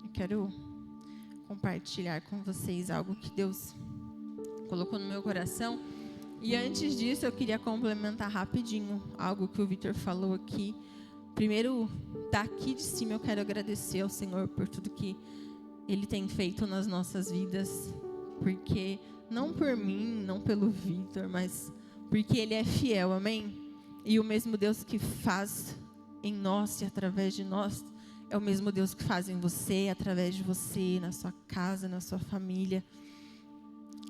Eu quero compartilhar com vocês algo que Deus colocou no meu coração. E antes disso, eu queria complementar rapidinho algo que o Vitor falou aqui. Primeiro, daqui de cima, eu quero agradecer ao Senhor por tudo que Ele tem feito nas nossas vidas. Porque, não por mim, não pelo Vitor, mas porque Ele é fiel, amém? E o mesmo Deus que faz em nós e através de nós, é o mesmo Deus que faz em você, através de você, na sua casa, na sua família.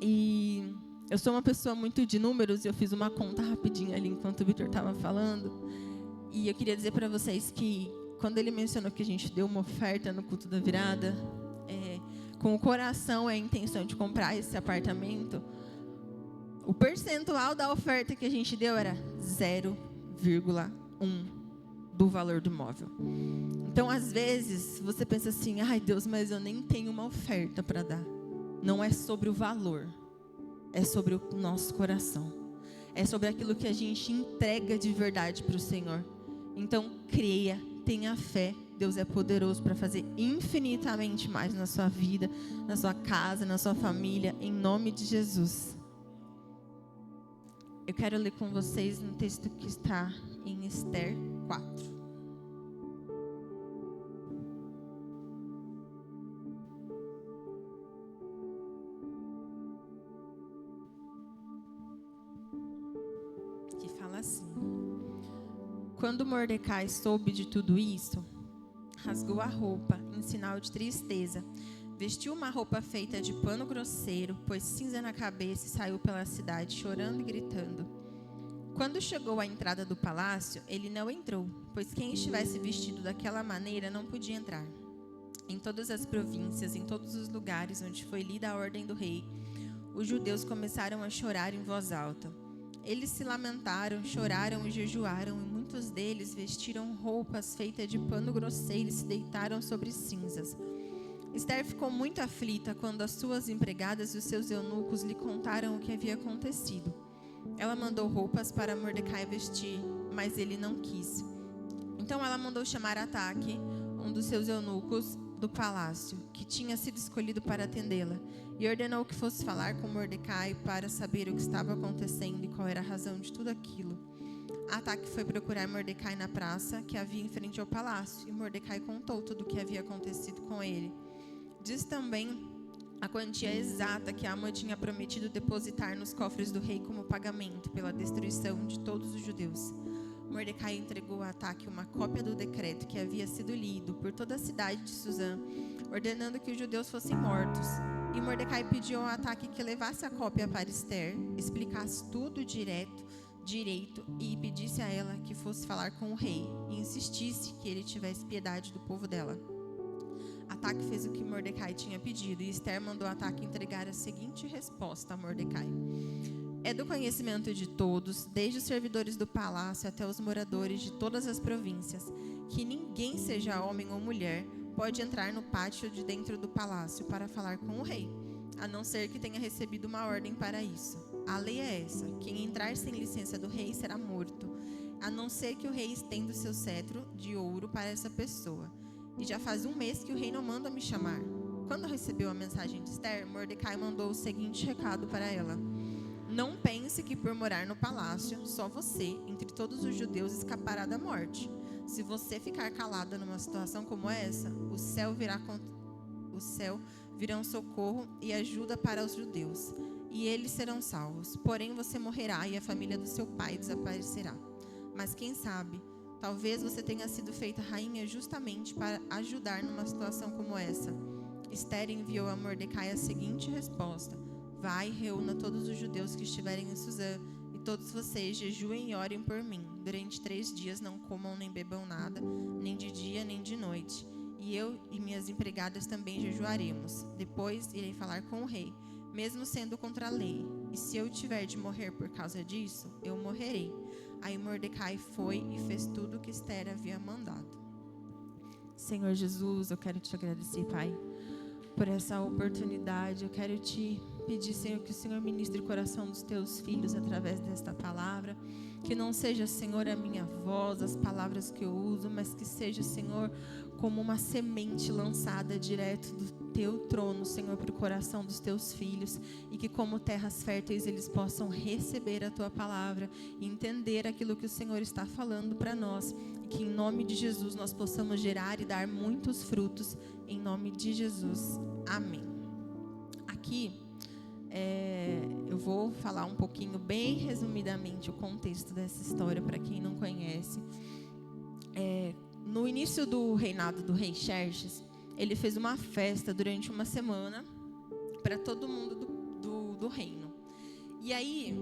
E eu sou uma pessoa muito de números e eu fiz uma conta rapidinho ali enquanto o Vitor estava falando. E eu queria dizer para vocês que quando ele mencionou que a gente deu uma oferta no culto da virada, com o coração e a intenção de comprar esse apartamento, o percentual da oferta que a gente deu era 0,1 do valor do imóvel. Então, às vezes, você pensa assim, ai Deus, mas eu nem tenho uma oferta para dar. Não é sobre o valor, é sobre o nosso coração. É sobre aquilo que a gente entrega de verdade para o Senhor. Então, creia, tenha fé. Deus é poderoso para fazer infinitamente mais na sua vida, na sua casa, na sua família, em nome de Jesus. Eu quero ler com vocês um texto que está em Esther 4. Que fala assim: Quando Mordecai soube de tudo isso, rasgou a roupa em sinal de tristeza, vestiu uma roupa feita de pano grosseiro, pôs cinza na cabeça e saiu pela cidade chorando e gritando. Quando chegou à entrada do palácio, ele não entrou, pois quem estivesse vestido daquela maneira não podia entrar. Em todas as províncias, em todos os lugares onde foi lida a ordem do rei, os judeus começaram a chorar em voz alta. Eles se lamentaram, choraram e jejuaram, e muitos deles vestiram roupas feitas de pano grosseiro e se deitaram sobre cinzas. Esther ficou muito aflita quando as suas empregadas e os seus eunucos lhe contaram o que havia acontecido. Ela mandou roupas para Mordecai vestir, mas ele não quis. Então ela mandou chamar Ataque, um dos seus eunucos do palácio, que tinha sido escolhido para atendê-la, e ordenou que fosse falar com Mordecai para saber o que estava acontecendo e qual era a razão de tudo aquilo. Ataque foi procurar Mordecai na praça que havia em frente ao palácio, e Mordecai contou tudo o que havia acontecido com ele. Diz também a quantia exata que Amã tinha prometido depositar nos cofres do rei como pagamento pela destruição de todos os judeus. Mordecai entregou a Ataque uma cópia do decreto que havia sido lido por toda a cidade de Suzã, ordenando que os judeus fossem mortos. E Mordecai pediu ao Ataque que levasse a cópia para Esther, explicasse tudo direito e pedisse a ela que fosse falar com o rei e insistisse que ele tivesse piedade do povo dela. Ataque fez o que Mordecai tinha pedido, e Esther mandou Ataque entregar a seguinte resposta a Mordecai: É do conhecimento de todos, desde os servidores do palácio até os moradores de todas as províncias, que ninguém, seja homem ou mulher, pode entrar no pátio de dentro do palácio para falar com o rei, a não ser que tenha recebido uma ordem para isso. A lei é essa: quem entrar sem licença do rei será morto, a não ser que o rei estenda o seu cetro de ouro para essa pessoa. E já faz 1 mês que o rei não manda me chamar. Quando recebeu a mensagem de Esther, Mordecai mandou o seguinte recado para ela: Não pense que por morar no palácio, só você, entre todos os judeus, escapará da morte. Se você ficar calada numa situação como essa, o céu virá um socorro e ajuda para os judeus, e eles serão salvos. Porém, você morrerá e a família do seu pai desaparecerá. Mas quem sabe, talvez você tenha sido feita rainha justamente para ajudar numa situação como essa. Esther enviou a Mordecai a seguinte resposta: Vai, reúna todos os judeus que estiverem em Suzã, e todos vocês jejuem e orem por mim. Durante 3 dias não comam nem bebam nada, nem de dia nem de noite. E eu e minhas empregadas também jejuaremos. Depois irei falar com o rei, mesmo sendo contra a lei. E se eu tiver de morrer por causa disso, eu morrerei. Aí Mordecai foi e fez tudo o que Esther havia mandado. Senhor Jesus, eu quero te agradecer, Pai, por essa oportunidade. Eu quero te pedir, Senhor, que o Senhor ministre o coração dos teus filhos através desta palavra. Que não seja, Senhor, a minha voz, as palavras que eu uso, mas que seja, Senhor, como uma semente lançada direto do teu trono, Senhor, para o coração dos teus filhos. E que como terras férteis eles possam receber a tua palavra e entender aquilo que o Senhor está falando para nós. E que em nome de Jesus nós possamos gerar e dar muitos frutos. Em nome de Jesus. Amém. Aqui, eu vou falar um pouquinho, bem resumidamente, o contexto dessa história para quem não conhece. No início do reinado do rei Xerxes, ele fez uma festa durante uma semana para todo mundo do reino. E aí,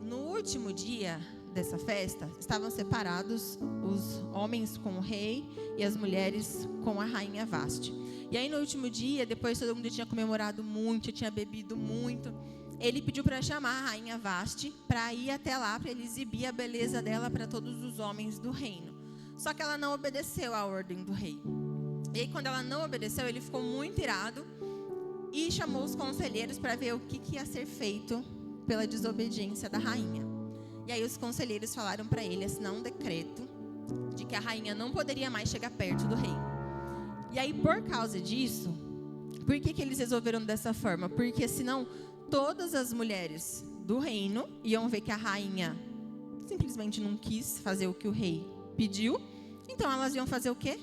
no último dia dessa festa, estavam separados os homens com o rei e as mulheres com a rainha Vasti. E aí, no último dia, depois todo mundo tinha comemorado muito, tinha bebido muito, ele pediu para chamar a rainha Vasti para ir até lá, para ele exibir a beleza dela para todos os homens do reino. Só que ela não obedeceu à ordem do rei. E aí, quando ela não obedeceu, ele ficou muito irado e chamou os conselheiros para ver o que ia ser feito pela desobediência da rainha. E aí os conselheiros falaram para ele assinar um decreto de que a rainha não poderia mais chegar perto do rei. E aí, por causa disso, por que eles resolveram dessa forma? Porque senão todas as mulheres do reino iam ver que a rainha simplesmente não quis fazer o que o rei pediu. Então elas iam fazer o quê?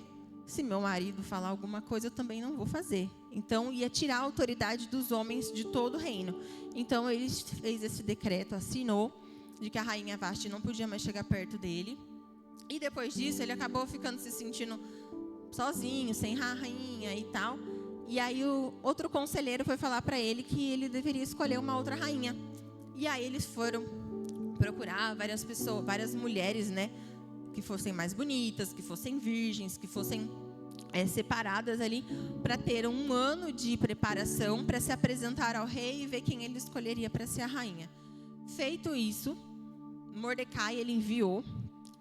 Se meu marido falar alguma coisa, eu também não vou fazer. Então ia tirar a autoridade dos homens de todo o reino. Então ele fez esse decreto, assinou, de que a rainha Vasti não podia mais chegar perto dele. E depois disso, ele acabou ficando se sentindo sozinho, sem rainha e tal. E aí o outro conselheiro foi falar para ele que ele deveria escolher uma outra rainha. E aí eles foram procurar várias pessoas, várias mulheres, né, que fossem mais bonitas, que fossem virgens, que fossem separadas ali, para ter um ano de preparação para se apresentar ao rei e ver quem ele escolheria para ser a rainha. Feito isso, Mordecai, ele enviou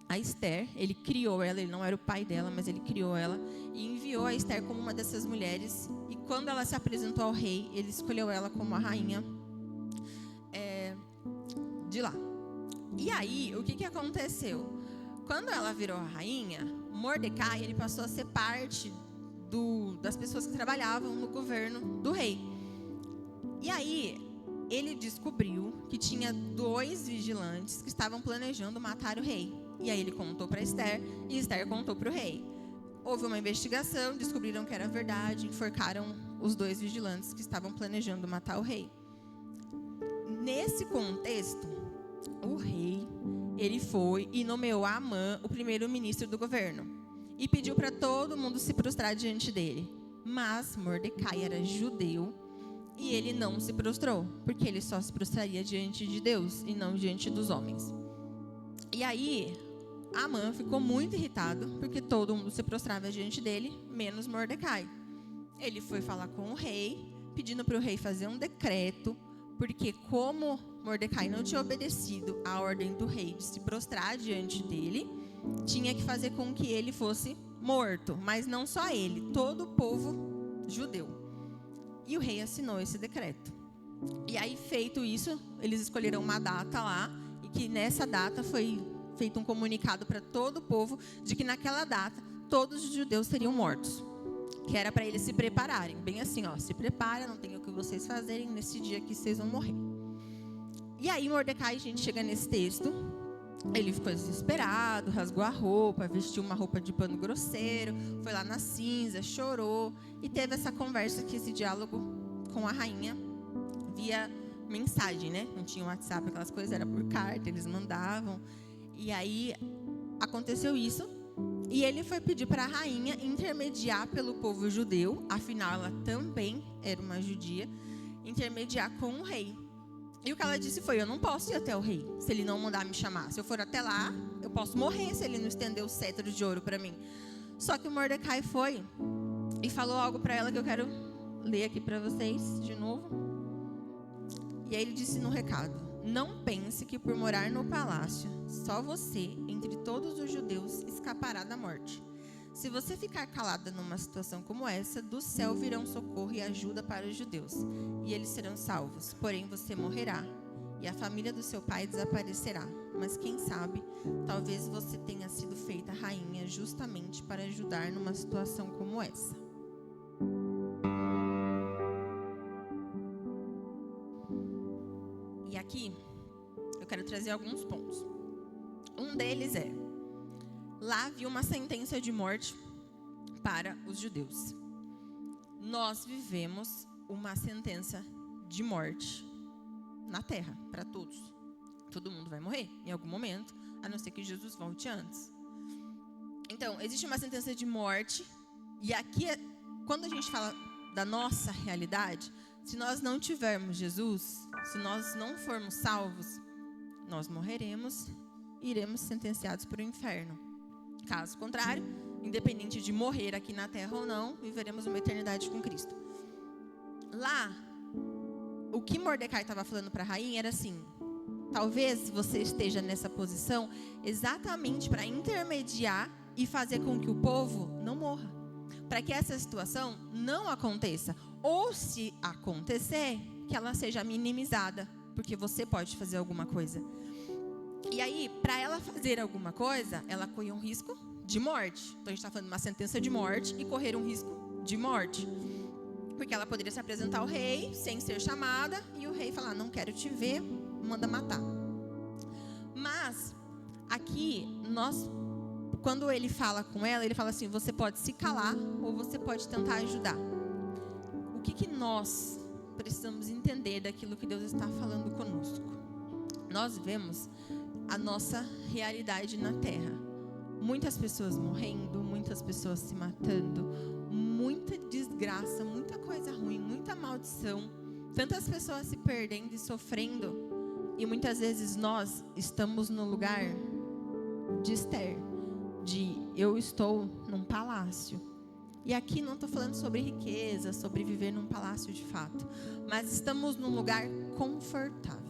a Esther, ele criou ela, ele não era o pai dela, mas ele criou ela, e enviou a Esther como uma dessas mulheres. E quando ela se apresentou ao rei, ele escolheu ela como a rainha de lá. E aí, o que aconteceu? Quando ela virou a rainha, Mordecai, ele passou a ser parte das pessoas que trabalhavam no governo do rei. E aí, ele descobriu que tinha 2 vigilantes que estavam planejando matar o rei. E aí ele contou para Esther, e Esther contou para o rei. Houve uma investigação, descobriram que era verdade, enforcaram os 2 vigilantes que estavam planejando matar o rei. Nesse contexto, o rei, ele foi e nomeou Amã o primeiro-ministro do governo. E pediu para todo mundo se prostrar diante dele. Mas Mordecai era judeu e ele não se prostrou, porque ele só se prostraria diante de Deus e não diante dos homens. E aí, Amã ficou muito irritado, porque todo mundo se prostrava diante dele, menos Mordecai. Ele foi falar com o rei, pedindo para o rei fazer um decreto, porque como Mordecai não tinha obedecido à ordem do rei de se prostrar diante dele, tinha que fazer com que ele fosse morto. Mas não só ele, todo o povo judeu. E o rei assinou esse decreto. E aí, feito isso, eles escolheram uma data lá, e que nessa data foi feito um comunicado para todo o povo de que naquela data todos os judeus seriam mortos. Que era para eles se prepararem. Bem assim, se prepara, não tem o que vocês fazerem nesse dia que vocês vão morrer. E aí Mordecai, a gente chega nesse texto, ele ficou desesperado, rasgou a roupa, vestiu uma roupa de pano grosseiro, foi lá na cinza, chorou e teve essa conversa, esse diálogo com a rainha via mensagem, né? Não tinha WhatsApp, aquelas coisas, era por carta, eles mandavam. E aí aconteceu isso. E ele foi pedir para a rainha intermediar pelo povo judeu, afinal ela também era uma judia, intermediar com o rei. E o que ela disse foi: eu não posso ir até o rei se ele não mandar me chamar. Se eu for até lá, eu posso morrer se ele não estender o cetro de ouro para mim. Só que o Mordecai foi e falou algo para ela que eu quero ler aqui para vocês de novo. E aí ele disse no recado: não pense que por morar no palácio, só você, entre todos os judeus, escapará da morte. Se você ficar calada numa situação como essa, do céu virão socorro e ajuda para os judeus, e eles serão salvos. Porém, você morrerá, e a família do seu pai desaparecerá. Mas quem sabe, talvez você tenha sido feita rainha justamente para ajudar numa situação como essa. E aqui, eu quero trazer alguns pontos. Um deles é: lá havia uma sentença de morte para os judeus. Nós vivemos uma sentença de morte na terra, para todos. Todo mundo vai morrer em algum momento, a não ser que Jesus volte antes. Então, existe uma sentença de morte, e aqui, quando a gente fala da nossa realidade, se nós não tivermos Jesus, se nós não formos salvos, nós morreremos e iremos sentenciados para o inferno. Caso contrário, independente de morrer aqui na terra ou não, viveremos uma eternidade com Cristo. Lá, o que Mordecai estava falando para a rainha era assim: talvez você esteja nessa posição exatamente para intermediar e fazer com que o povo não morra, para que essa situação não aconteça, ou se acontecer, que ela seja minimizada, porque você pode fazer alguma coisa. E aí, para ela fazer alguma coisa, ela corria um risco de morte. Então a gente está falando de uma sentença de morte e correr um risco de morte, porque ela poderia se apresentar ao rei sem ser chamada, e o rei falar: não quero te ver, manda matar. Mas aqui, quando ele fala com ela, ele fala assim: você pode se calar ou você pode tentar ajudar. O que nós precisamos entender daquilo que Deus está falando conosco? Nós vemos a nossa realidade na terra. Muitas pessoas morrendo, muitas pessoas se matando, muita desgraça, muita coisa ruim, muita maldição, tantas pessoas se perdendo e sofrendo. E muitas vezes nós estamos no lugar de Esther, de eu estou num palácio. E aqui não estou falando sobre riqueza, sobre viver num palácio de fato, mas estamos num lugar confortável,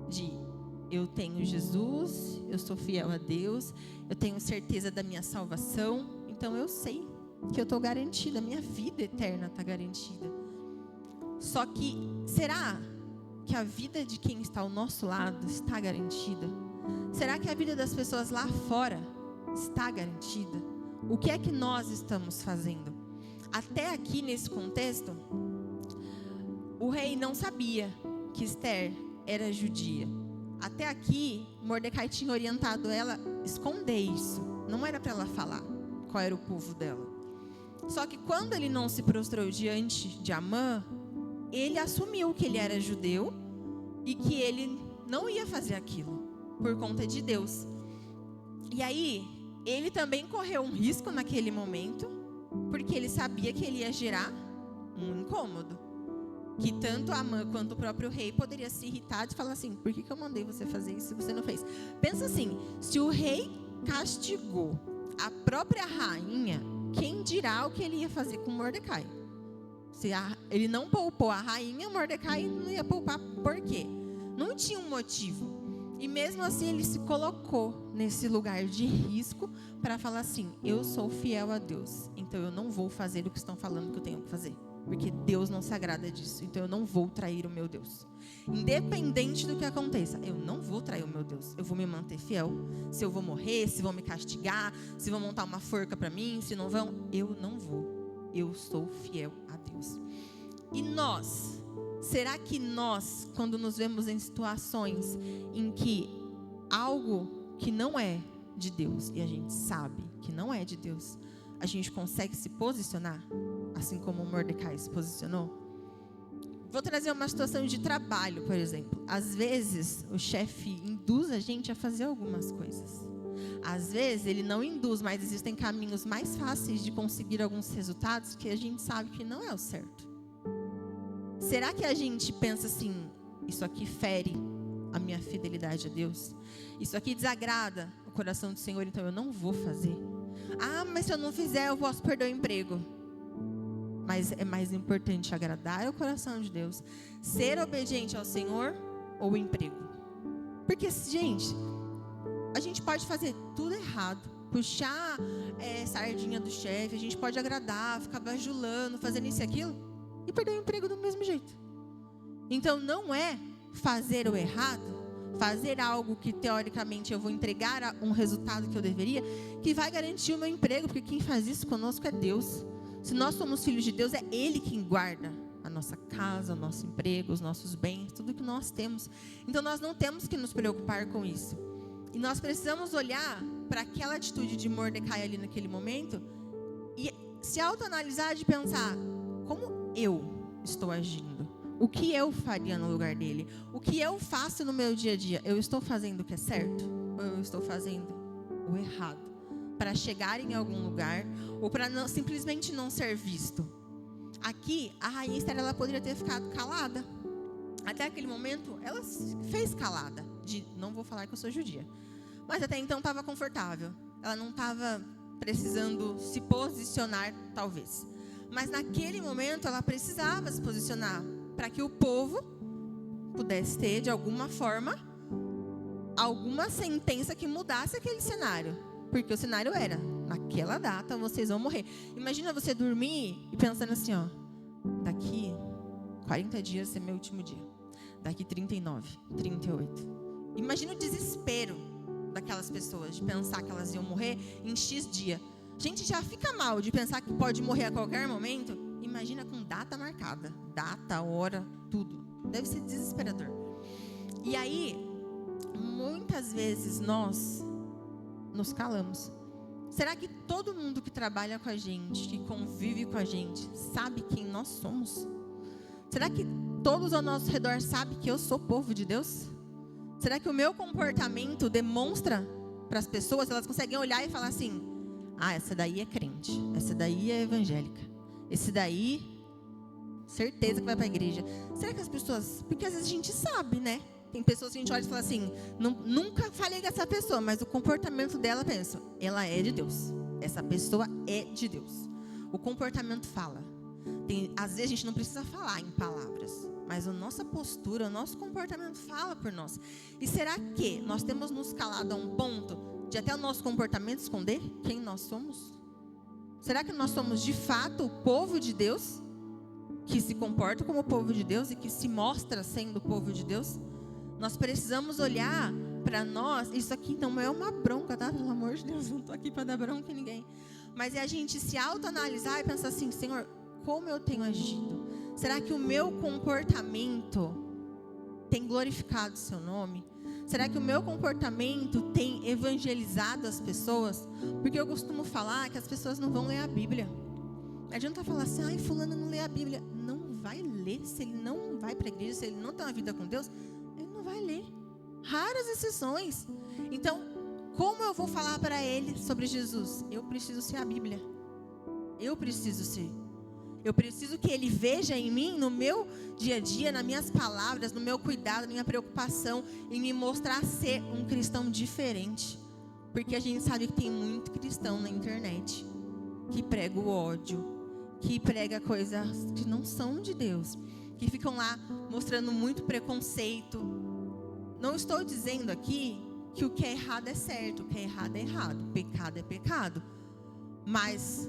de eu tenho Jesus, eu sou fiel a Deus, eu tenho certeza da minha salvação, então eu sei que eu estou garantida, a minha vida eterna está garantida. Só que, será que a vida de quem está ao nosso lado está garantida? Será que a vida das pessoas lá fora está garantida? O que é que nós estamos fazendo? Até aqui nesse contexto, o rei não sabia que Esther era judia. Até aqui, Mordecai tinha orientado ela a esconder isso. Não era para ela falar qual era o povo dela. Só que quando ele não se prostrou diante de Amã, ele assumiu que ele era judeu e que ele não ia fazer aquilo por conta de Deus. E aí, ele também correu um risco naquele momento, porque ele sabia que ele ia gerar um incômodo, que tanto Amã quanto o próprio rei poderia se irritar e falar assim: por que eu mandei você fazer isso se você não fez? Pensa assim, se o rei castigou a própria rainha, quem dirá o que ele ia fazer com Mordecai? Se ele não poupou a rainha, Mordecai não ia poupar. Por quê? Não tinha um motivo. E mesmo assim ele se colocou nesse lugar de risco para falar assim: eu sou fiel a Deus, então eu não vou fazer o que estão falando que eu tenho que fazer, porque Deus não se agrada disso, então eu não vou trair o meu Deus. Independente do que aconteça, eu não vou trair o meu Deus, eu vou me manter fiel. Se eu vou morrer, se vão me castigar, se vão montar uma forca para mim, se não vão, eu não vou. Eu sou fiel a Deus. E nós, será que nós, quando nos vemos em situações em que algo que não é de Deus, e a gente sabe que não é de Deus, a gente consegue se posicionar, assim como Mordecai se posicionou? Vou trazer uma situação de trabalho, por exemplo. Às vezes, o chefe induz a gente a fazer algumas coisas. Às vezes, ele não induz, mas existem caminhos mais fáceis de conseguir alguns resultados que a gente sabe que não é o certo. Será que a gente pensa assim: isso aqui fere a minha fidelidade a Deus? Isso aqui desagrada o coração do Senhor, então eu não vou fazer. Ah, mas se eu não fizer, eu posso perder o emprego. Mas é mais importante agradar o coração de Deus, ser obediente ao Senhor, ou o emprego? Porque, gente, a gente pode fazer tudo errado, puxar sardinha do chefe, a gente pode agradar, ficar bajulando, fazendo isso e aquilo, e perder o emprego do mesmo jeito. Então não é fazer o errado, fazer algo que teoricamente eu vou entregar um resultado que eu deveria, que vai garantir o meu emprego, porque quem faz isso conosco é Deus. Se nós somos filhos de Deus, é Ele quem guarda a nossa casa, o nosso emprego, os nossos bens, tudo que nós temos. Então nós não temos que nos preocupar com isso. E nós precisamos olhar para aquela atitude de Mordecai ali naquele momento e se autoanalisar, de pensar: como eu estou agindo? O que eu faria no lugar dele? O que eu faço no meu dia a dia? Eu estou fazendo o que é certo? Ou eu estou fazendo o errado? Para chegar em algum lugar, ou para simplesmente não ser visto? Aqui, a rainha Esther, ela poderia ter ficado calada. Até aquele momento, ela fez calada. De não vou falar que eu sou judia. Mas até então estava confortável. Ela não estava precisando se posicionar, talvez. Mas naquele momento, ela precisava se posicionar para que o povo pudesse ter, de alguma forma, alguma sentença que mudasse aquele cenário. Porque o cenário era: naquela data vocês vão morrer. Imagina você dormir e pensando assim, ó: daqui 40 dias vai ser meu último dia. Daqui 39, 38. Imagina o desespero daquelas pessoas de pensar que elas iam morrer em X dia. A gente já fica mal de pensar que pode morrer a qualquer momento. Imagina com data marcada, data, hora, tudo. Deve ser desesperador. E aí, muitas vezes nós nos calamos. Será que todo mundo que trabalha com a gente, que convive com a gente, sabe quem nós somos? Será que todos ao nosso redor sabem que eu sou povo de Deus? Será que o meu comportamento demonstra para as pessoas, elas conseguem olhar e falar assim: ah, essa daí é crente, essa daí é evangélica, esse daí, certeza que vai para a igreja. Será que as pessoas... Porque às vezes a gente sabe, né? Tem pessoas que a gente olha e fala assim: nunca falei com essa pessoa, mas o comportamento dela, penso, ela é de Deus. Essa pessoa é de Deus. O comportamento fala. Às vezes a gente não precisa falar em palavras, mas a nossa postura, o nosso comportamento fala por nós. E será que nós temos nos calado a um ponto de até o nosso comportamento esconder quem nós somos? Será que nós somos de fato o povo de Deus, que se comporta como o povo de Deus e que se mostra sendo o povo de Deus? Nós precisamos olhar para nós. Isso aqui não é uma bronca, tá? Pelo amor de Deus, não estou aqui para dar bronca em ninguém. Mas é a gente se autoanalisar e pensar assim: Senhor, como eu tenho agido? Será que o meu comportamento tem glorificado o seu nome? Será que o meu comportamento tem evangelizado as pessoas? Porque eu costumo falar que as pessoas não vão ler a Bíblia. Não adianta falar assim: ai, fulano não lê a Bíblia. Não vai ler. Se ele não vai para a igreja, se ele não tem uma vida com Deus, ele não vai ler. Raras exceções. Então, como eu vou falar para ele sobre Jesus? Eu preciso ser a Bíblia. Eu preciso ser. Eu preciso que ele veja em mim, no meu dia a dia, nas minhas palavras, no meu cuidado, na minha preocupação, em me mostrar ser um cristão diferente. Porque a gente sabe que tem muito cristão na internet que prega o ódio, que prega coisas que não são de Deus, que ficam lá mostrando muito preconceito. Não estou dizendo aqui que o que é errado é certo, o que é errado é errado, pecado é pecado. Mas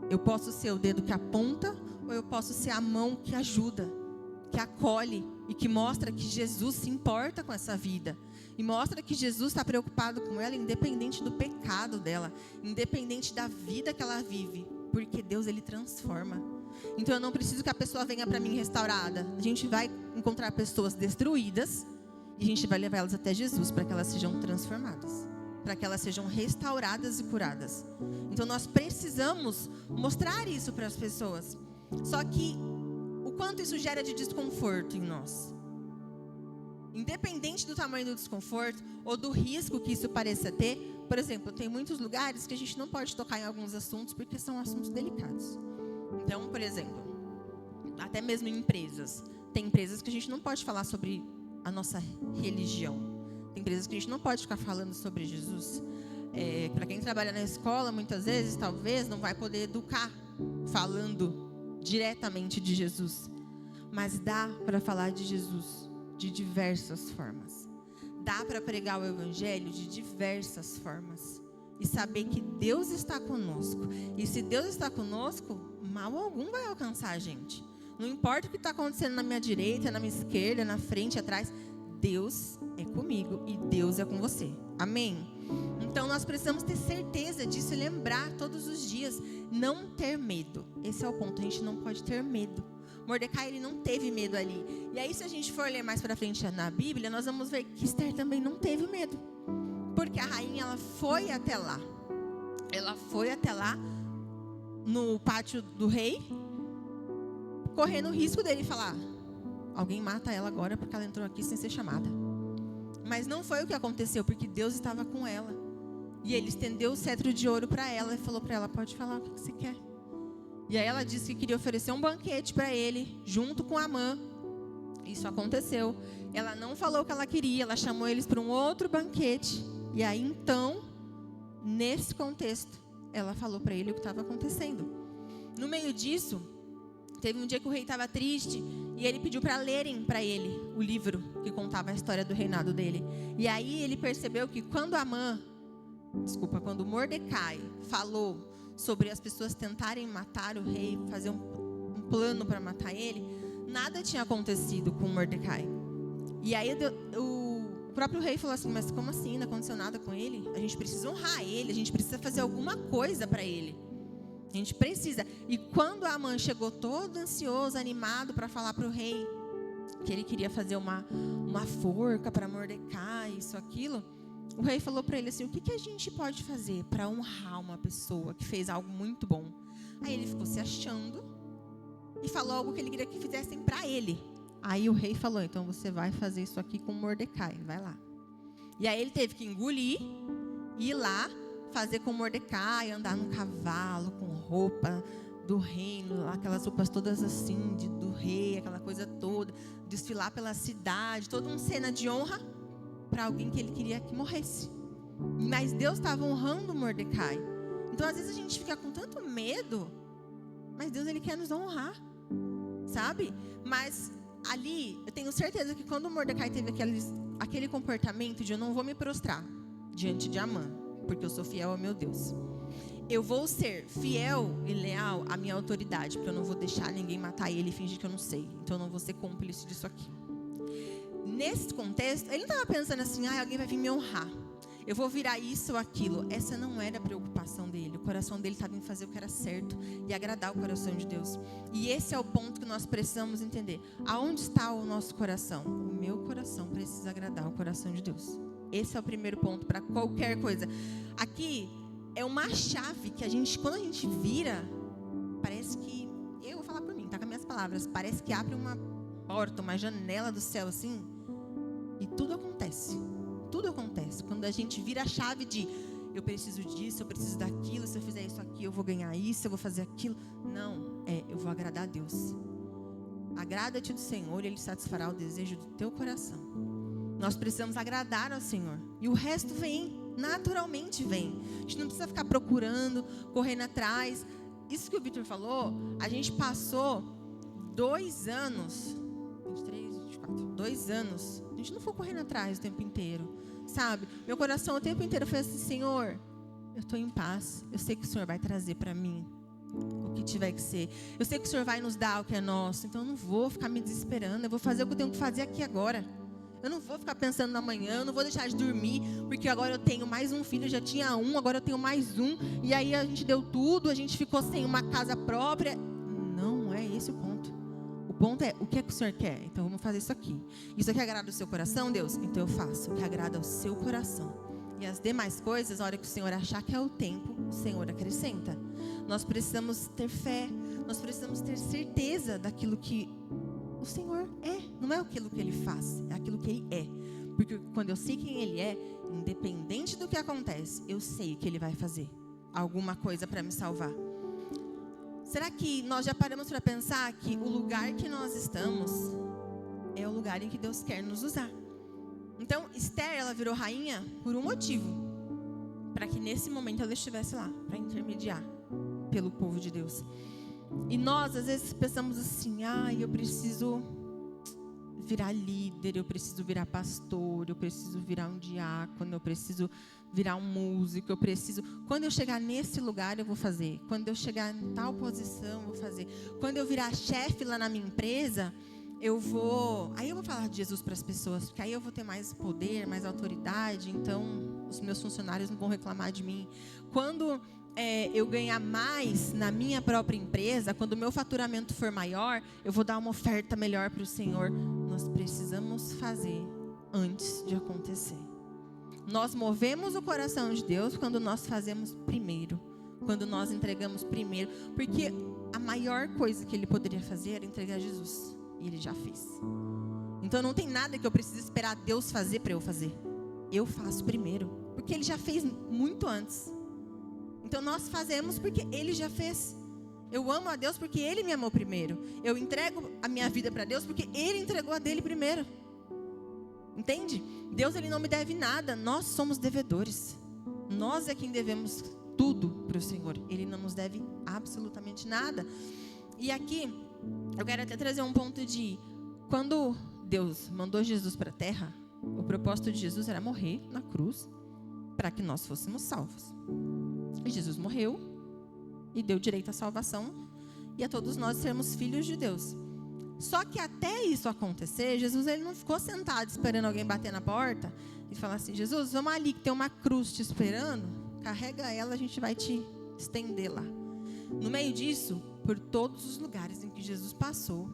eu posso ser o dedo que aponta, ou eu posso ser a mão que ajuda, que acolhe e que mostra que Jesus se importa com essa vida. E mostra que Jesus está preocupado com ela, independente do pecado dela, independente da vida que ela vive. Porque Deus, Ele transforma. Então eu não preciso que a pessoa venha para mim restaurada. A gente vai encontrar pessoas destruídas e a gente vai levar elas até Jesus para que elas sejam transformadas, para que elas sejam restauradas e curadas. Então nós precisamos mostrar isso para as pessoas. Só que o quanto isso gera de desconforto em nós. Independente do tamanho do desconforto ou do risco que isso pareça ter. Por exemplo, tem muitos lugares que a gente não pode tocar em alguns assuntos porque são assuntos delicados. Então, por exemplo, até mesmo em empresas. Tem empresas que a gente não pode falar sobre a nossa religião. Tem empresas que a gente não pode ficar falando sobre Jesus. Para quem trabalha na escola, muitas vezes, talvez, não vai poder educar falando diretamente de Jesus. Mas dá para falar de Jesus de diversas formas. Dá para pregar o evangelho de diversas formas. e saber que Deus está conosco. E se Deus está conosco, mal algum vai alcançar a gente. Não importa o que está acontecendo na minha direita, na minha esquerda, na frente, atrás, Deus é comigo e Deus é com você. Amém? Então nós precisamos ter certeza disso e lembrar todos os dias, não ter medo. Esse é o ponto, a gente não pode ter medo. Mordecai, ele não teve medo ali. E aí, se a gente for ler mais para frente na Bíblia, nós vamos ver que Esther também não teve medo. Porque a rainha, ela foi até lá. Ela foi até lá, no pátio do rei, correndo o risco dele falar: alguém mata ela agora porque ela entrou aqui sem ser chamada. Mas não foi o que aconteceu, porque Deus estava com ela. E ele estendeu o cetro de ouro para ela e falou para ela: pode falar o que você quer. E aí ela disse que queria oferecer um banquete para ele, junto com Amã. Isso aconteceu. Ela não falou o que ela queria, ela chamou eles para um outro banquete. E aí então, nesse contexto, ela falou para ele o que estava acontecendo. No meio disso, teve um dia que o rei estava triste e ele pediu para lerem para ele o livro que contava a história do reinado dele. E aí ele percebeu que quando Mordecai falou sobre as pessoas tentarem matar o rei, fazer um plano para matar ele, nada tinha acontecido com Mordecai. E aí o próprio rei falou assim: mas como assim? Não aconteceu nada com ele? A gente precisa honrar ele, a gente precisa fazer alguma coisa para ele. A gente precisa. E quando Amã chegou todo ansioso, animado para falar para o rei que ele queria fazer uma forca para Mordecai, isso, aquilo, o rei falou para ele assim: o que a gente pode fazer para honrar uma pessoa que fez algo muito bom? Aí ele ficou se achando e falou algo que ele queria que fizessem para ele. Aí o rei falou: então você vai fazer isso aqui com Mordecai, vai lá. E aí ele teve que engolir, ir lá, fazer com Mordecai, andar num cavalo, com roupa do reino, aquelas roupas todas assim, do rei, aquela coisa toda, desfilar pela cidade, toda uma cena de honra para alguém que ele queria que morresse. Mas Deus estava honrando Mordecai. Então às vezes a gente fica com tanto medo, mas Deus, ele quer nos honrar, sabe? Mas ali, eu tenho certeza que quando Mordecai teve aquele comportamento de: eu não vou me prostrar diante de Amã, porque eu sou fiel ao meu Deus. Eu vou ser fiel e leal à minha autoridade, porque eu não vou deixar ninguém matar ele e fingir que eu não sei. Então eu não vou ser cúmplice disso aqui. Nesse contexto, ele não estava pensando assim: alguém vai vir me honrar, eu vou virar isso ou aquilo. Essa não era a preocupação dele. O coração dele estava em fazer o que era certo e agradar o coração de Deus. E esse é o ponto que nós precisamos entender. Aonde está o nosso coração? O meu coração precisa agradar o coração de Deus. Esse é o primeiro ponto para qualquer coisa. Aqui é uma chave que quando a gente vira, parece que, eu vou falar por mim, tá com as minhas palavras, parece que abre uma porta, uma janela do céu assim, e tudo acontece. Tudo acontece quando a gente vira a chave de: eu preciso disso, eu preciso daquilo, se eu fizer isso aqui eu vou ganhar isso, eu vou fazer aquilo. Não, eu vou agradar a Deus. Agrada-te do Senhor e Ele satisfará o desejo do teu coração. Nós precisamos agradar ao Senhor e o resto vem, naturalmente vem. A gente não precisa ficar procurando, correndo atrás. Isso que o Vitor falou, a gente passou 2 anos, 23, 24, 2 anos, a gente não foi correndo atrás o tempo inteiro, sabe? Meu coração o tempo inteiro foi assim: Senhor, eu estou em paz, eu sei que o Senhor vai trazer para mim o que tiver que ser, eu sei que o Senhor vai nos dar o que é nosso, então eu não vou ficar me desesperando, eu vou fazer o que eu tenho que fazer aqui agora. Eu não vou ficar pensando na manhã, eu não vou deixar de dormir, porque agora eu tenho mais um filho, eu já tinha um, agora eu tenho mais um, e aí a gente deu tudo, a gente ficou sem uma casa própria. Não é esse o ponto. O ponto é: o que é que o Senhor quer? Então vamos fazer isso aqui. Isso aqui agrada o seu coração, Deus? Então eu faço o que agrada ao seu coração. E as demais coisas, a hora que o Senhor achar que é o tempo, o Senhor acrescenta. Nós precisamos ter fé, nós precisamos ter certeza daquilo que o Senhor é. Não é aquilo que Ele faz, é aquilo que Ele é. Porque quando eu sei quem Ele é, independente do que acontece, eu sei que Ele vai fazer alguma coisa para me salvar. Será que nós já paramos para pensar que o lugar que nós estamos é o lugar em que Deus quer nos usar? Então, Esther, ela virou rainha por um motivo: para que nesse momento ela estivesse lá, para intermediar pelo povo de Deus. E nós, às vezes, pensamos assim: eu preciso virar líder, eu preciso virar pastor, eu preciso virar um diácono, eu preciso virar um músico, quando eu chegar nesse lugar eu vou fazer, quando eu chegar em tal posição eu vou fazer, quando eu virar chefe lá na minha empresa, aí eu vou falar de Jesus para as pessoas, porque aí eu vou ter mais poder, mais autoridade, então os meus funcionários não vão reclamar de mim. Quando eu ganhar mais na minha própria empresa, quando o meu faturamento for maior, eu vou dar uma oferta melhor para o Senhor. Nós precisamos fazer antes de acontecer. Nós movemos o coração de Deus quando nós fazemos primeiro, quando nós entregamos primeiro, porque a maior coisa que Ele poderia fazer era entregar Jesus, e Ele já fez. Então não tem nada que eu precise esperar Deus fazer para eu fazer. Eu faço primeiro, porque Ele já fez muito antes. Então nós fazemos porque Ele já fez. Eu amo a Deus porque Ele me amou primeiro. Eu entrego a minha vida para Deus porque Ele entregou a dele primeiro. Entende? Deus, Ele não me deve nada. Nós somos devedores. Nós é quem devemos tudo para o Senhor. Ele não nos deve absolutamente nada. E aqui, eu quero até trazer um ponto de... Quando Deus mandou Jesus para a terra, o propósito de Jesus era morrer na cruz para que nós fôssemos salvos. E Jesus morreu e deu direito à salvação e a todos nós sermos filhos de Deus. Só que até isso acontecer, Jesus, ele não ficou sentado esperando alguém bater na porta e falar assim: Jesus, vamos ali que tem uma cruz te esperando, carrega ela, a gente vai te estender lá. No meio disso, por todos os lugares em que Jesus passou,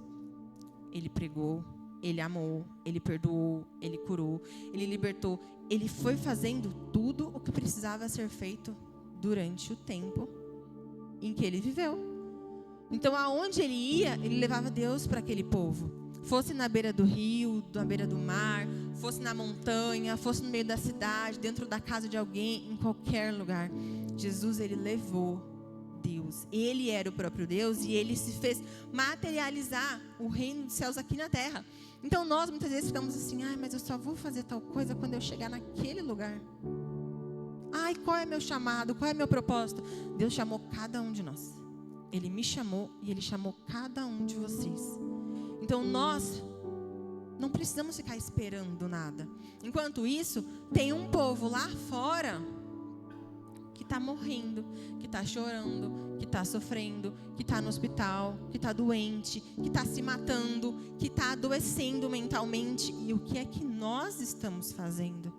Ele pregou, Ele amou, Ele perdoou, Ele curou, Ele libertou. Ele foi fazendo tudo o que precisava ser feito durante o tempo em que Ele viveu. Então, aonde Ele ia, Ele levava Deus para aquele povo. Fosse na beira do rio, na beira do mar, fosse na montanha, fosse no meio da cidade, dentro da casa de alguém, em qualquer lugar. Jesus, Ele levou Deus. Ele era o próprio Deus e Ele se fez materializar o reino dos céus aqui na terra. Então, nós muitas vezes ficamos assim: mas eu só vou fazer tal coisa quando eu chegar naquele lugar. Qual é meu chamado? Qual é meu propósito? Deus chamou cada um de nós. Ele me chamou e Ele chamou cada um de vocês. Então nós não precisamos ficar esperando nada. Enquanto isso, tem um povo lá fora que está morrendo, que está chorando, que está sofrendo, que está no hospital, que está doente, que está se matando, que está adoecendo mentalmente. E o que é que nós estamos fazendo?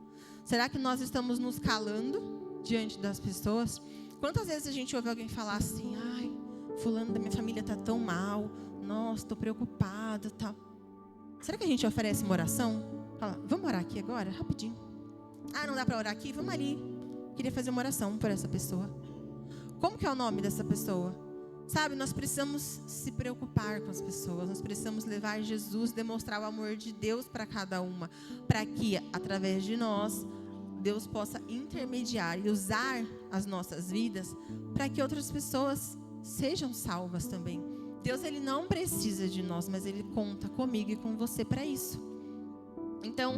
Será que nós estamos nos calando diante das pessoas? Quantas vezes a gente ouve alguém falar assim: fulano da minha família está tão mal, nossa, estou preocupado, tal. Será que a gente oferece uma oração? Fala: vamos orar aqui agora, rapidinho. Não dá para orar aqui? Vamos ali. Queria fazer uma oração por essa pessoa. Como que é o nome dessa pessoa? Sabe, nós precisamos se preocupar com as pessoas. Nós precisamos levar Jesus, demonstrar o amor de Deus para cada uma, para que, através de nós, Deus possa intermediar e usar as nossas vidas para que outras pessoas sejam salvas também. Deus, Ele não precisa de nós, mas Ele conta comigo e com você para isso. Então,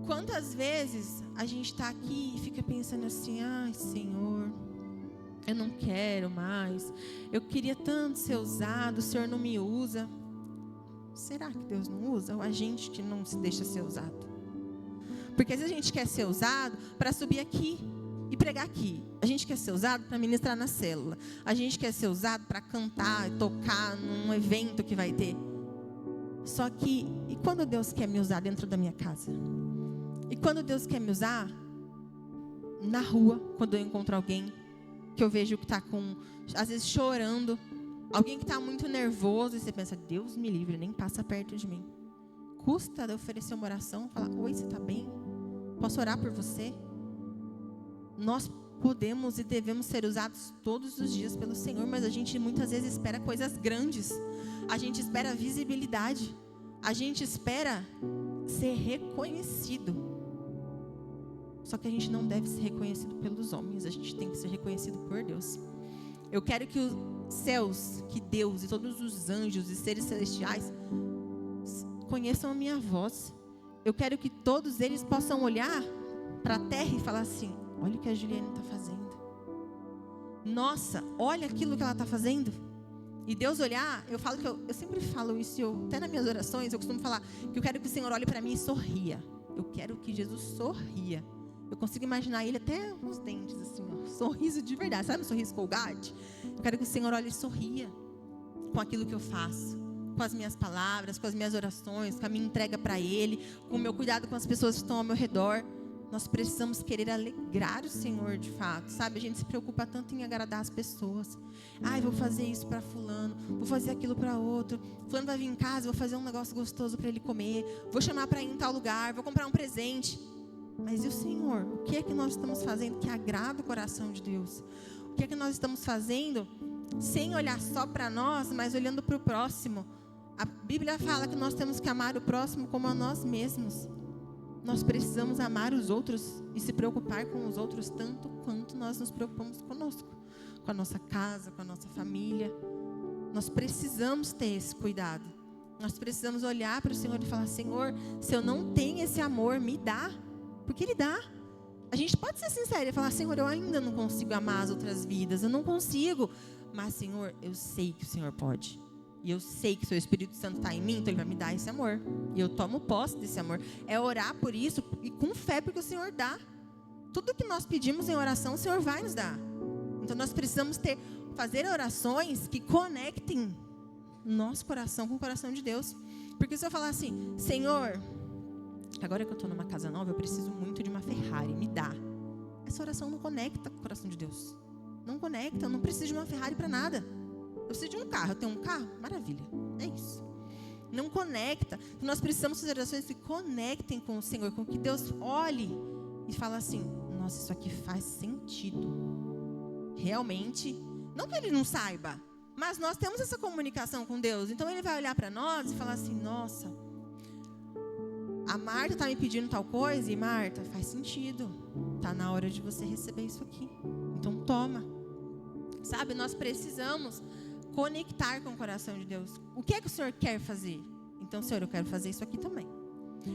quantas vezes a gente está aqui e fica pensando assim: Senhor, eu não quero mais, eu queria tanto ser usado, o Senhor não me usa. Será que Deus não usa? Ou a gente que não se deixa ser usado? Porque às vezes a gente quer ser usado para subir aqui e pregar aqui. A gente quer ser usado para ministrar na célula. A gente quer ser usado para cantar e tocar num evento que vai ter. Só que, e quando Deus quer me usar dentro da minha casa? E quando Deus quer me usar na rua, quando eu encontro alguém que eu vejo que está às vezes chorando, alguém que está muito nervoso, e você pensa: Deus me livre, nem passa perto de mim. Custa de oferecer uma oração, falar: oi, você está bem? Posso orar por você? Nós podemos e devemos ser usados todos os dias pelo Senhor, mas a gente muitas vezes espera coisas grandes. A gente espera visibilidade. A gente espera ser reconhecido. Só que a gente não deve ser reconhecido pelos homens, a gente tem que ser reconhecido por Deus. Eu quero que os céus, que Deus e todos os anjos e seres celestiais conheçam a minha voz. Eu quero que todos eles possam olhar para a terra e falar assim: olha o que a Juliane está fazendo. Nossa, olha aquilo que ela está fazendo. E Deus olhar, eu falo que eu sempre falo isso, até nas minhas orações, eu costumo falar que eu quero que o Senhor olhe para mim e sorria. Eu quero que Jesus sorria. Eu consigo imaginar ele até com os dentes, assim, ó, sorriso de verdade. Sabe um sorriso Colgate? Eu quero que o Senhor olhe e sorria com aquilo que eu faço, com as minhas palavras, com as minhas orações, com a minha entrega para Ele, com o meu cuidado com as pessoas que estão ao meu redor. Nós precisamos querer alegrar o Senhor de fato, sabe? A gente se preocupa tanto em agradar as pessoas. Ai, vou fazer isso para fulano, vou fazer aquilo para outro. Fulano vai vir em casa, vou fazer um negócio gostoso para ele comer. Vou chamar para ir em tal lugar, vou comprar um presente. Mas e o Senhor? O que é que nós estamos fazendo que agrada o coração de Deus? O que é que nós estamos fazendo sem olhar só para nós, mas olhando para o próximo? A Bíblia fala que nós temos que amar o próximo como a nós mesmos. Nós precisamos amar os outros e se preocupar com os outros tanto quanto nós nos preocupamos conosco, com a nossa casa, com a nossa família. Nós precisamos ter esse cuidado. Nós precisamos olhar para o Senhor e falar: Senhor, se eu não tenho esse amor, me dá. Porque Ele dá. A gente pode ser sincero e falar: Senhor, eu ainda não consigo amar as outras vidas, eu não consigo. Mas, Senhor, eu sei que o Senhor pode. E eu sei que o seu Espírito Santo está em mim, então Ele vai me dar esse amor. E eu tomo posse desse amor. É orar por isso e com fé, porque o Senhor dá. Tudo que nós pedimos em oração, o Senhor vai nos dar. Então nós precisamos fazer orações que conectem nosso coração com o coração de Deus. Porque se eu falar assim: Senhor, agora que eu estou numa casa nova, eu preciso muito de uma Ferrari, me dá. Essa oração não conecta com o coração de Deus. Não conecta, eu não preciso de uma Ferrari para nada. Eu preciso de um carro, eu tenho um carro? Maravilha, é isso. Não conecta. Nós precisamos fazer orações que conectem com o Senhor, com que Deus olhe e fale assim: nossa, isso aqui faz sentido. Realmente, não que Ele não saiba, mas nós temos essa comunicação com Deus. Então Ele vai olhar para nós e falar assim: nossa, a Marta está me pedindo tal coisa, e Marta, faz sentido. Está na hora de você receber isso aqui. Então toma. Sabe, nós precisamos conectar com o coração de Deus. O que é que o Senhor quer fazer? Então, Senhor, eu quero fazer isso aqui também.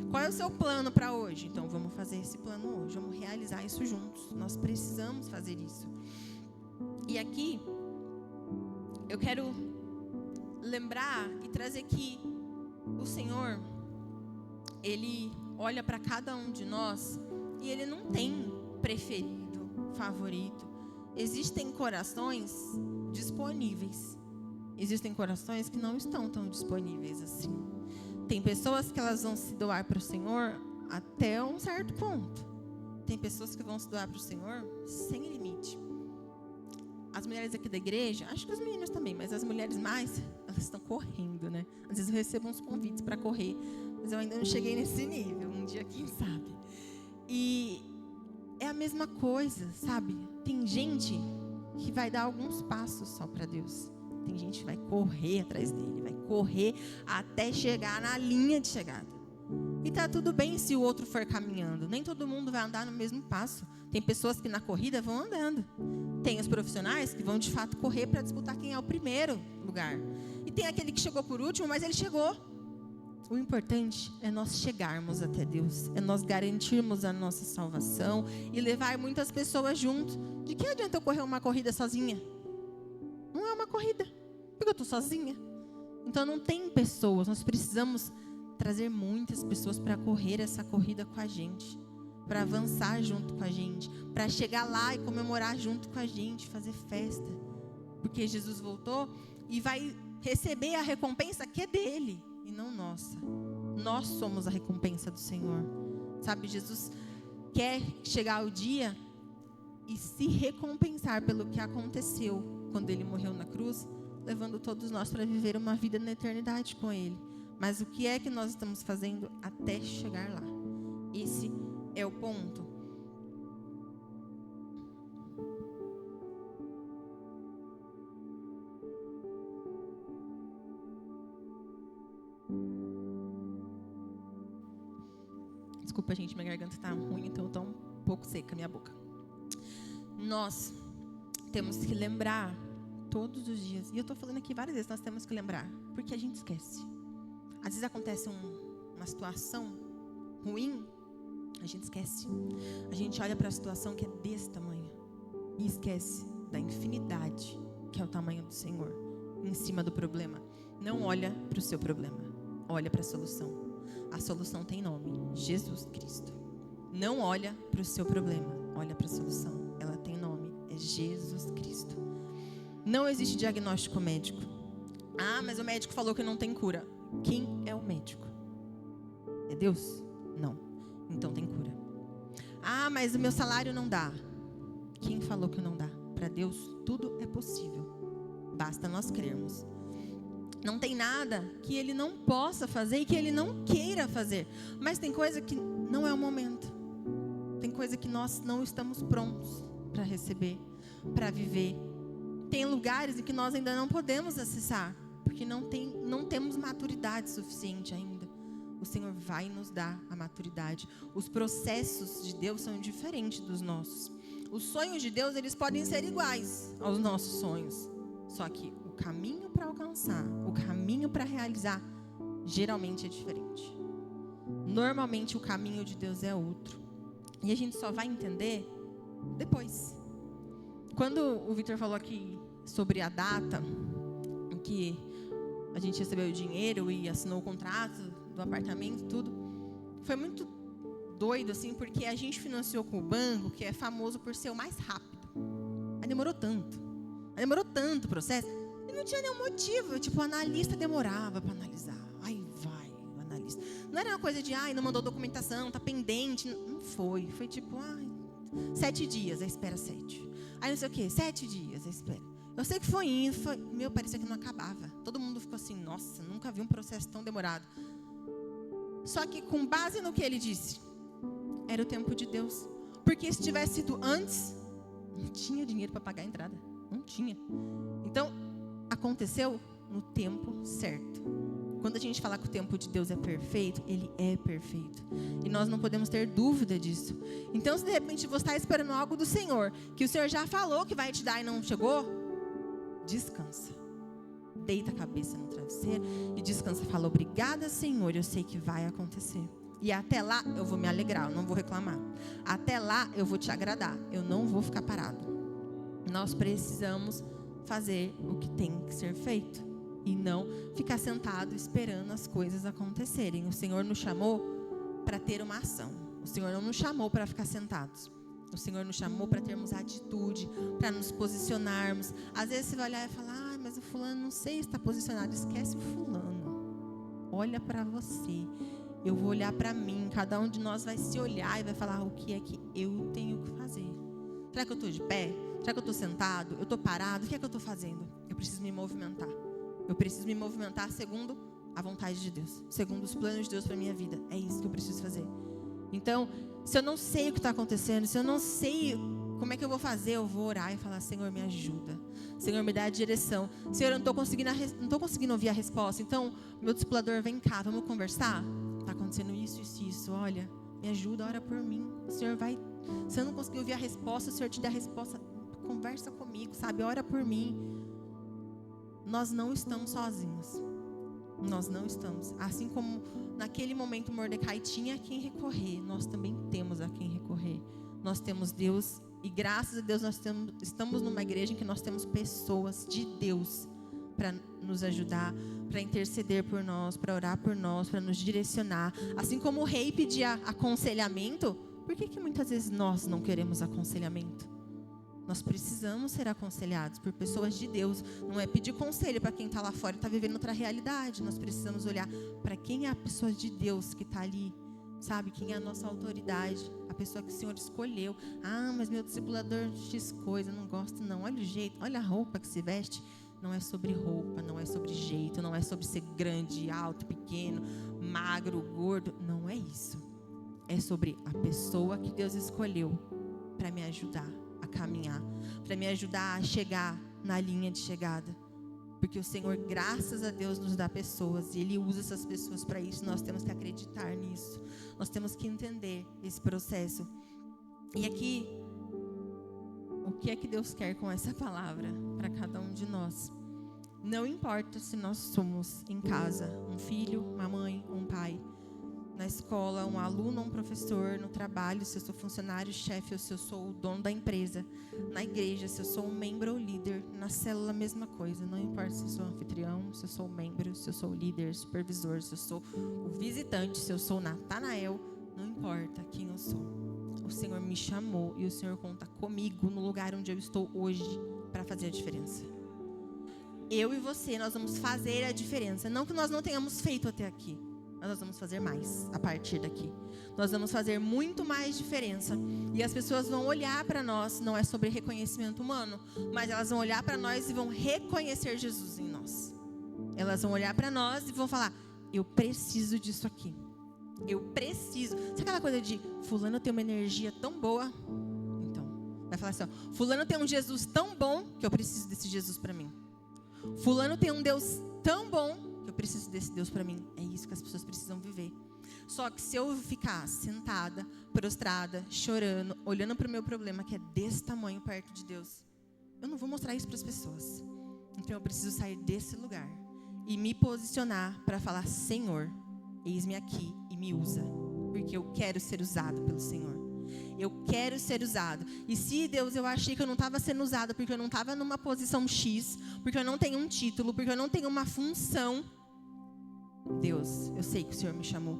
Qual é o seu plano para hoje? Então, vamos fazer esse plano hoje. Vamos realizar isso juntos. Nós precisamos fazer isso. E aqui, eu quero lembrar e trazer que o Senhor, Ele olha para cada um de nós e Ele não tem preferido, favorito. Existem corações disponíveis. Existem corações que não estão tão disponíveis assim. Tem pessoas que elas vão se doar para o Senhor até um certo ponto. Tem pessoas que vão se doar para o Senhor sem limite. As mulheres aqui da igreja, acho que os meninos também, mas as mulheres mais, elas estão correndo, né? Às vezes eu recebo uns convites para correr, mas eu ainda não cheguei nesse nível. Um dia, quem sabe? E é a mesma coisa, sabe? Tem gente que vai dar alguns passos só para Deus. Tem gente que vai correr atrás dele, vai correr até chegar na linha de chegada. E tá tudo bem se o outro for caminhando. Nem todo mundo vai andar no mesmo passo. Tem pessoas que na corrida vão andando. Tem os profissionais que vão de fato correr para disputar quem é o primeiro lugar. E tem aquele que chegou por último, mas ele chegou. O importante é nós chegarmos até Deus, é nós garantirmos a nossa salvação e levar muitas pessoas junto. De que adianta eu correr uma corrida sozinha? Não é uma corrida, porque eu estou sozinha. Então não tem pessoas, nós precisamos trazer muitas pessoas para correr essa corrida com a gente, para avançar junto com a gente, para chegar lá e comemorar junto com a gente, fazer festa. Porque Jesus voltou e vai receber a recompensa que é dele e não nossa. Nós somos a recompensa do Senhor. Sabe, Jesus quer chegar ao dia e se recompensar pelo que aconteceu quando Ele morreu na cruz, levando todos nós para viver uma vida na eternidade com Ele. Mas o que é que nós estamos fazendo até chegar lá? Esse é o ponto. Desculpa, gente, minha garganta está ruim, então está um pouco seca a minha boca. Nós temos que lembrar todos os dias, e eu estou falando aqui várias vezes, nós temos que lembrar, porque a gente esquece. Às vezes acontece uma situação ruim, a gente esquece. A gente olha para a situação que é desse tamanho e esquece da infinidade, que é o tamanho do Senhor. em cima do problema. Não olha para o seu problema, olha para a solução. A solução tem nome, Jesus Cristo. Não olha para o seu problema, olha para a solução. Ela tem nome, é Jesus Cristo. Não existe diagnóstico médico. Ah, mas o médico falou que não tem cura. Quem é o médico? É Deus? Não. Então tem cura. Ah, mas o meu salário não dá. Quem falou que não dá? Para Deus tudo é possível. Basta nós crermos. Não tem nada que Ele não possa fazer e que Ele não queira fazer. Mas tem coisa que não é o momento. Tem coisa que nós não estamos prontos para receber, para viver. Tem lugares em que nós ainda não podemos acessar, porque não temos maturidade suficiente ainda. O Senhor vai nos dar a maturidade. Os processos de Deus são diferentes dos nossos. Os sonhos de Deus, eles podem ser iguais aos nossos sonhos. Só que o caminho para alcançar, o caminho para realizar, geralmente é diferente. Normalmente o caminho de Deus é outro. E a gente só vai entender depois. Quando o Victor falou aqui sobre a data em que a gente recebeu o dinheiro e assinou o contrato do apartamento, tudo, foi muito doido, assim, porque a gente financiou com o banco, que é famoso por ser o mais rápido. Aí demorou tanto o processo, e não tinha nenhum motivo. Tipo, o analista demorava para analisar. Aí vai, o analista. Não era uma coisa de, não mandou documentação, tá pendente. Não foi. Foi tipo, 7 dias, aí espera 7. Aí não sei o quê, 7 dias, aí espera. Eu sei que foi indo, parecia que não acabava. Todo mundo ficou assim, nossa, nunca vi um processo tão demorado. Só que com base no que ele disse, era o tempo de Deus. Porque se tivesse sido antes, não tinha dinheiro para pagar a entrada. Não tinha. Então, aconteceu no tempo certo. Quando a gente fala que o tempo de Deus é perfeito, Ele é perfeito. E nós não podemos ter dúvida disso. Então, se de repente você está esperando algo do Senhor, que o Senhor já falou que vai te dar e não chegou, descansa. Deita a cabeça no travesseiro e descansa. Fala, obrigada, Senhor, eu sei que vai acontecer. E até lá eu vou me alegrar, eu não vou reclamar. Até lá eu vou te agradar, eu não vou ficar parado. Nós precisamos fazer o que tem que ser feito e não ficar sentado esperando as coisas acontecerem. O Senhor nos chamou para ter uma ação. O Senhor não nos chamou para ficar sentados. O Senhor nos chamou para termos atitude, para nos posicionarmos. Às vezes você vai olhar e falar, mas o fulano não sei se está posicionado. Esquece o fulano. Olha para você. Eu vou olhar para mim. Cada um de nós vai se olhar e vai falar o que é que eu tenho que fazer. Será que eu estou de pé? Será que eu estou sentado? Eu estou parado? O que é que eu estou fazendo? Eu preciso me movimentar. Eu preciso me movimentar segundo a vontade de Deus. Segundo os planos de Deus para a minha vida. É isso que eu preciso fazer. Então, se eu não sei o que está acontecendo, se eu não sei como é que eu vou fazer, eu vou orar e falar, Senhor, me ajuda. Senhor, me dá a direção. Senhor, eu não estou conseguindo ouvir a resposta. Então, meu discipulador, vem cá, vamos conversar? Está acontecendo isso. Olha, me ajuda, ora por mim. O Senhor vai... Se eu não conseguir ouvir a resposta, o Senhor te dá a resposta. Conversa comigo, sabe? Ora por mim. Nós não estamos sozinhos. Nós não estamos. Assim como naquele momento Mordecai tinha a quem recorrer, nós também temos a quem recorrer. Nós temos Deus e graças a Deus estamos numa igreja em que nós temos pessoas de Deus para nos ajudar, para interceder por nós, para orar por nós, para nos direcionar. Assim como o rei pedia aconselhamento, por que muitas vezes nós não queremos aconselhamento? Nós precisamos ser aconselhados por pessoas de Deus. Não é pedir conselho para quem está lá fora e está vivendo outra realidade. Nós precisamos olhar para quem é a pessoa de Deus que está ali. Sabe? Quem é a nossa autoridade. A pessoa que o Senhor escolheu. Mas meu discipulador X coisa, não gosto não. Olha o jeito, olha a roupa que se veste. Não é sobre roupa, não é sobre jeito. Não é sobre ser grande, alto, pequeno, magro, gordo. Não é isso. É sobre a pessoa que Deus escolheu para me ajudar a caminhar, para me ajudar a chegar na linha de chegada, porque o Senhor, graças a Deus, nos dá pessoas e Ele usa essas pessoas para isso. Nós temos que acreditar nisso, nós temos que entender esse processo. E aqui, o que é que Deus quer com essa palavra para cada um de nós? Não importa se nós somos em casa um filho, uma mãe, um pai, na escola, um aluno ou um professor, no trabalho, se eu sou funcionário, chefe, ou se eu sou o dono da empresa, na igreja, se eu sou um membro ou líder, na célula, a mesma coisa. Não importa se eu sou anfitrião, se eu sou membro, se eu sou líder, supervisor, se eu sou o visitante, se eu sou o Natanael, não importa quem eu sou. O Senhor me chamou e o Senhor conta comigo no lugar onde eu estou hoje para fazer a diferença. Eu e você, nós vamos fazer a diferença. Não que nós não tenhamos feito até aqui, mas nós vamos fazer mais a partir daqui. Nós vamos fazer muito mais diferença. E as pessoas vão olhar para nós, não é sobre reconhecimento humano, mas elas vão olhar para nós e vão reconhecer Jesus em nós. Elas vão olhar para nós e vão falar: eu preciso disso aqui. Eu preciso. Sabe aquela coisa de fulano tem uma energia tão boa? Então, vai falar assim, ó, fulano tem um Jesus tão bom que eu preciso desse Jesus para mim. Fulano tem um Deus tão bom que eu preciso desse Deus para mim. É isso que as pessoas precisam viver. Só que se eu ficar sentada, prostrada, chorando, olhando para o meu problema que é desse tamanho perto de Deus, eu não vou mostrar isso para as pessoas. Então eu preciso sair desse lugar e me posicionar para falar: Senhor, eis-me aqui e me usa, porque eu quero ser usado pelo Senhor. Eu quero ser usado. E se, Deus, eu achei que eu não estava sendo usado porque eu não estava numa posição X, porque eu não tenho um título, porque eu não tenho uma função, Deus, eu sei que o Senhor me chamou.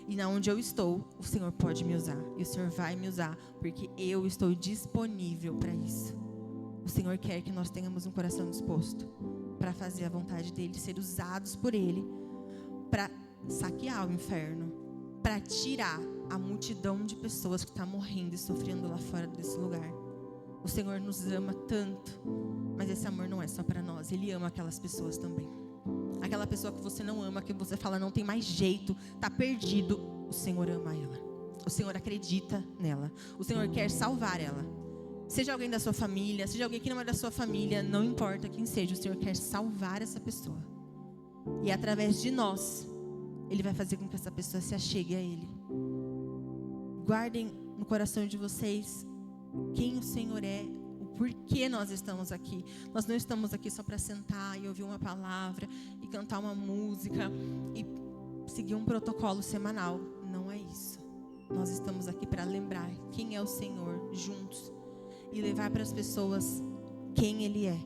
E na onde eu estou, o Senhor pode me usar. E o Senhor vai me usar, porque eu estou disponível para isso. O Senhor quer que nós tenhamos um coração disposto para fazer a vontade dEle, ser usados por Ele, para saquear o inferno, para tirar a multidão de pessoas que está morrendo e sofrendo lá fora desse lugar. O Senhor nos ama tanto, mas esse amor não é só para nós. Ele ama aquelas pessoas também. Aquela pessoa que você não ama, que você fala não tem mais jeito, está perdido, o Senhor ama ela. O Senhor acredita nela. O Senhor quer salvar ela. Seja alguém da sua família, seja alguém que não é da sua família, não importa quem seja, o Senhor quer salvar essa pessoa. E através de nós, Ele vai fazer com que essa pessoa se achegue a Ele. Guardem no coração de vocês quem o Senhor é, o porquê nós estamos aqui. Nós não estamos aqui só para sentar e ouvir uma palavra e cantar uma música e seguir um protocolo semanal. Não é isso. Nós estamos aqui para lembrar quem é o Senhor juntos e levar para as pessoas quem Ele é.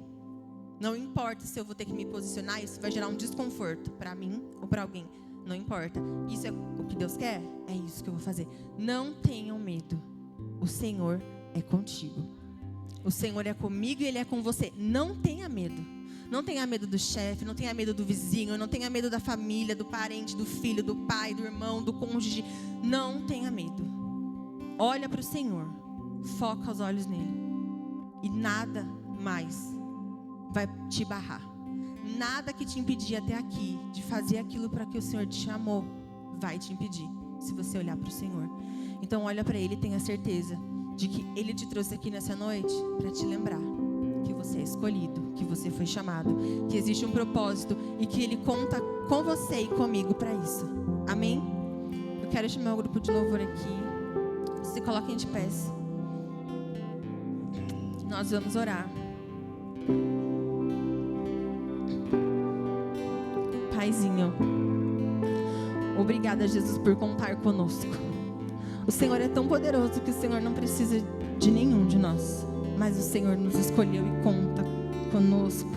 Não importa se eu vou ter que me posicionar, isso vai gerar um desconforto para mim ou para alguém. Não importa. Isso é o que Deus quer? É isso que eu vou fazer. Não tenham medo. O Senhor é contigo. O Senhor é comigo e Ele é com você. Não tenha medo. Não tenha medo do chefe, não tenha medo do vizinho, não tenha medo da família, do parente, do filho, do pai, do irmão, do cônjuge. Não tenha medo. Olha para o Senhor. Foca os olhos nele. E nada mais vai te barrar. Nada que te impedir até aqui de fazer aquilo para que o Senhor te chamou vai te impedir, se você olhar para o Senhor. Então olha para Ele e tenha certeza de que Ele te trouxe aqui nessa noite para te lembrar que você é escolhido, que você foi chamado, que existe um propósito e que Ele conta com você e comigo para isso. Amém? Eu quero chamar o grupo de louvor aqui. Se coloquem de pé. Nós vamos orar. Paizinho, obrigada, Jesus, por contar conosco. O Senhor é tão poderoso que o Senhor não precisa de nenhum de nós, mas o Senhor nos escolheu e conta conosco.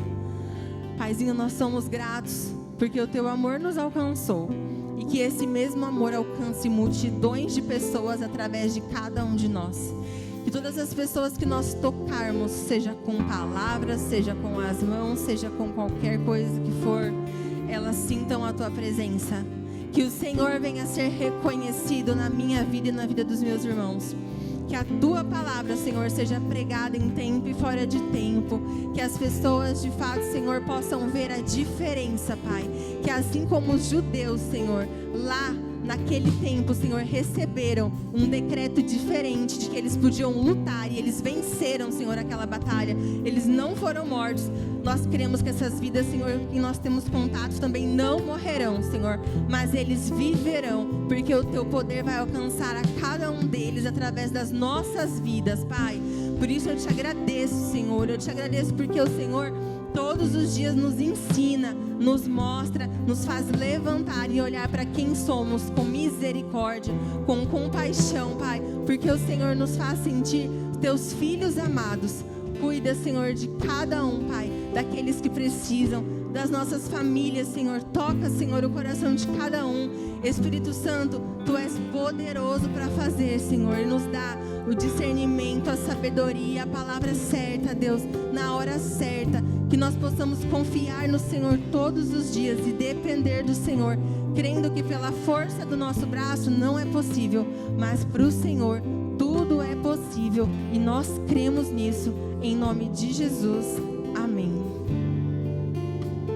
Paizinho, nós somos gratos porque o Teu amor nos alcançou e que esse mesmo amor alcance multidões de pessoas através de cada um de nós. Que todas as pessoas que nós tocarmos, seja com palavras, seja com as mãos, seja com qualquer coisa que for, elas sintam a Tua presença. Que o Senhor venha a ser reconhecido na minha vida e na vida dos meus irmãos. Que a Tua palavra, Senhor, seja pregada em tempo e fora de tempo. Que as pessoas, de fato, Senhor, possam ver a diferença, Pai. Que assim como os judeus, Senhor, lá naquele tempo, Senhor, receberam um decreto diferente de que eles podiam lutar e eles venceram, Senhor, aquela batalha. Eles não foram mortos. Nós queremos que essas vidas, Senhor, que nós temos contato também não morrerão, Senhor, mas eles viverão, porque o Teu poder vai alcançar a cada um deles através das nossas vidas, Pai. Por isso eu te agradeço, Senhor, eu te agradeço porque o Senhor todos os dias nos ensina, nos mostra, nos faz levantar e olhar para quem somos com misericórdia, com compaixão, Pai, porque o Senhor nos faz sentir teus filhos amados. Cuida, Senhor, de cada um, Pai, daqueles que precisam, das nossas famílias, Senhor. Toca, Senhor, o coração de cada um. Espírito Santo, Tu és poderoso para fazer, Senhor, e nos dá o discernimento, a sabedoria, a palavra certa, Deus, na hora certa, que nós possamos confiar no Senhor todos os dias e depender do Senhor, crendo que pela força do nosso braço não é possível, mas para o Senhor tudo é possível, e nós cremos nisso, em nome de Jesus. Amém.